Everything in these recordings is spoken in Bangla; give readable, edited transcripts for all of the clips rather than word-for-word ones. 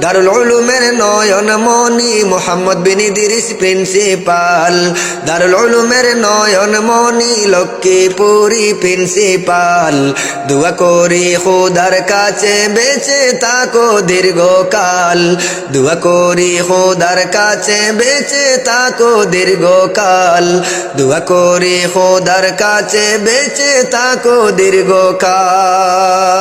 দারুল উলুমের নয়ন মনি মোহাম্মদ বিন ইদ্রিস প্রিন্সিপাল, দারুল উলুমের নয়ন মনি লক্ষ্মীপুরি প্রিন্সিপাল। দোয়া করি খোদার কাছে বেঁচে থাকো দীর্ঘকাল, দোয়া করি খোদার কাছে বেঁচে থাকো দীর্ঘকাল, দোয়া করি খোদার কাছে বেঁচে থাকো দীর্ঘকাল।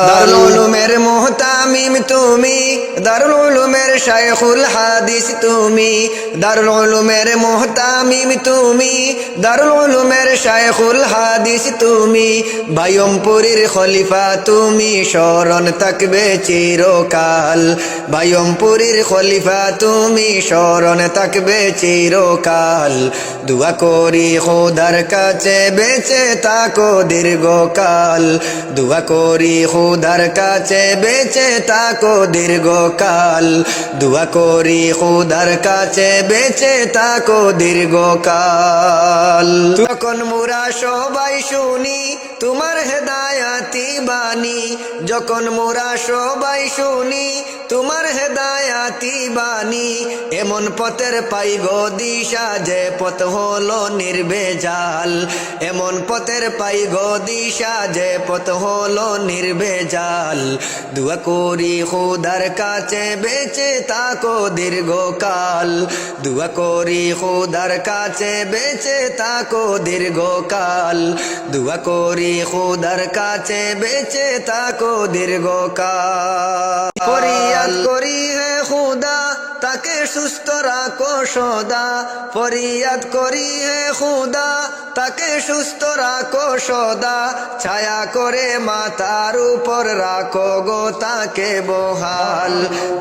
দারুল উলুমের মুহতামিম তুমি, দারুল উলুমের শায়খুল হাদিস তুমি, দারুল উলুমের মুহতামিম তুমি, দারুল উলুমের শায়খুল হাদিস তুমি। বায়ুমপুরীর খলিফা তুমি, স্মরণ থাকবে চিরকাল, বায়ুমপুরীর খলিফা তুমি, স্মরণ থাকবে চিরকাল। দোয়া করি খোদার কাছে বেঁচে থাকো দীর্ঘকাল, দোয়া করি খোদার কাছে বেঁচে থাকো দীর্ঘকাল, দোয়া করি খোদার কাছে বেঁচে থাকো দীর্ঘকাল। তখন মোরা সবাই শুনি তোমার হেদায়াতি বাণী, যখন মোরা সবাই শুনি তোমার হেদায়াতি বাণী। এমন পথের পাই গো দিশা যে পথ হলো নির্ভেজাল, এমন পথের পাই গো দিশা যে পথ হলো নির্ভেজাল। দোয়া করি খোদার কাছে বেঁচে থাকো দীর্ঘকাল, দোয়া করি খোদার কাছে বেঁচে থাকো দীর্ঘকাল, দোয়া করি খোদার কাছে বেঁচে থাকো দীর্ঘকাল। ফরিয়াদ করি হে খুদা তাকে সুস্থ রাখো সদা, ফরিয়াদ করি হে খুদা তাকে সুস্থ রাখো সদা। ছায়া করে মাথার উপর রাখো গো তাকে বহাল,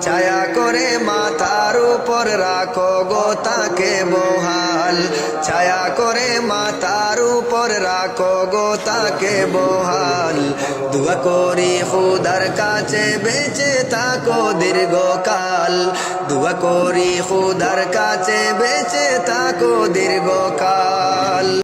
ছায়া করে মাথার উপর রাখো গো তাকে বহাল, ছায়া করে মাথার উপর রাখো গো তাকে বহাল। দোয়া করি খোদার কাছে বেঁচে থাকো দীর্ঘকাল, দোয়া করি খোদার কাছে বেঁচে থাকো দীর্ঘকাল।